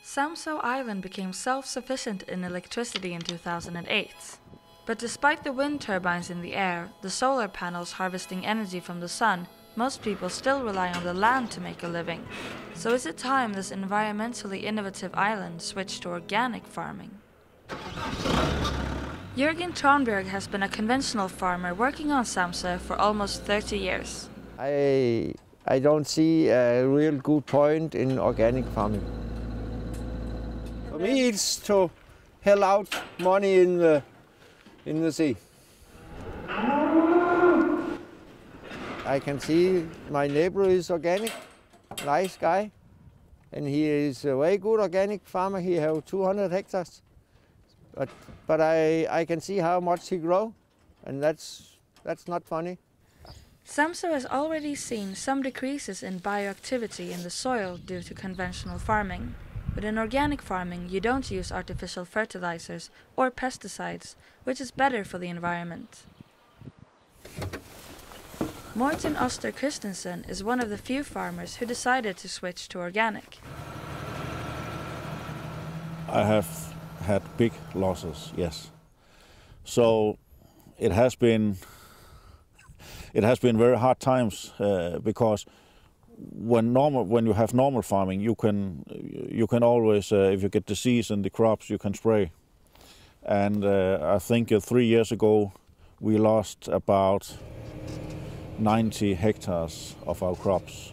Samso Island became self-sufficient in electricity in 2008. But despite the wind turbines in the air, the solar panels harvesting energy from the sun, most people still rely on the land to make a living. So is it time this environmentally innovative island switched to organic farming? Jürgen Tranberg has been a conventional farmer working on Samso for almost 30 years. I don't see a real good point in organic farming. For me, it's to hell out money in the sea. I can see my neighbor is organic, nice guy, and he is a very good organic farmer. He has 200 hectares, but I can see how much he grow, and that's not funny. Samso has already seen some decreases in bioactivity in the soil due to conventional farming. But in organic farming, you don't use artificial fertilizers or pesticides, which is better for the environment. Morten Oster Christensen is one of the few farmers who decided to switch to organic. I have had big losses, yes. So it has been very hard times because when you have normal farming, you can always, if you get disease in the crops, you can spray. And I think 3 years ago we lost about 90 hectares of our crops,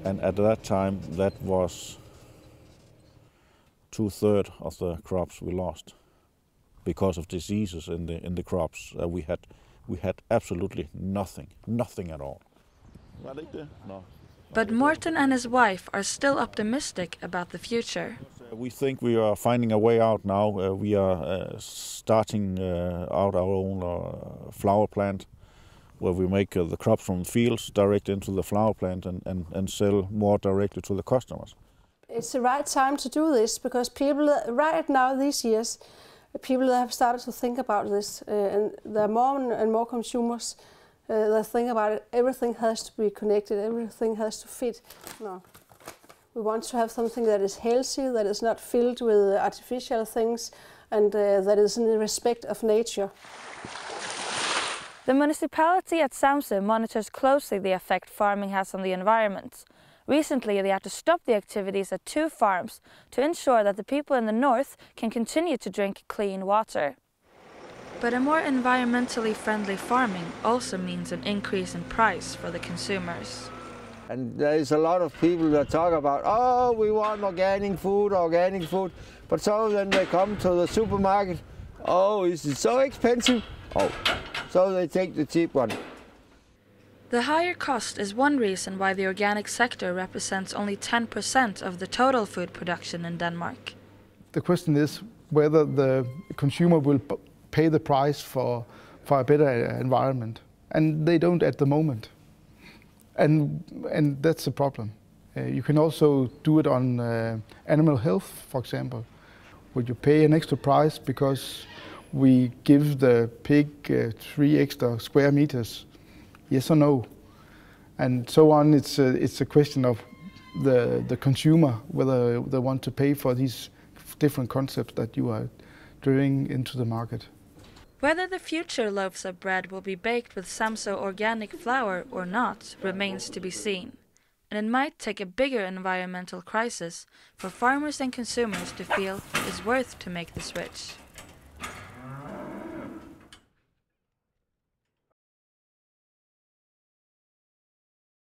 and at that time that was 2/3 of the crops we lost because of diseases in the crops. We had absolutely nothing at all. No. But Morten and his wife are still optimistic about the future. We think we are finding a way out now. We are starting out our own flower plant, where we make the crops from the fields direct into the flower plant and sell more directly to the customers. It's the right time to do this because people right now these years, people have started to think about this, and there are more and more consumers that think about it. Everything has to be connected, everything has to fit. No. We want to have something that is healthy, that is not filled with artificial things, and that is in respect of nature. The municipality at Samso monitors closely the effect farming has on the environment. Recently, they had to stop the activities at 2 farms to ensure that the people in the north can continue to drink clean water. But a more environmentally friendly farming also means an increase in price for the consumers. And there is a lot of people that talk about, oh, we want organic food, but some of them they come to the supermarket, oh, is it so expensive? Oh, so they take the cheap one. The higher cost is one reason why the organic sector represents only 10% of the total food production in Denmark. The question is whether the consumer will pay the price for a better environment, and they don't at the moment. And that's a problem. You can also do it on animal health, for example. Would you pay an extra price because we give the pig 3 extra square meters? Yes or no? And so on. It's a question of the consumer, whether they want to pay for these different concepts that you are driving into the market. Whether the future loaves of bread will be baked with Samso organic flour or not remains to be seen. And it might take a bigger environmental crisis for farmers and consumers to feel it's worth to make the switch.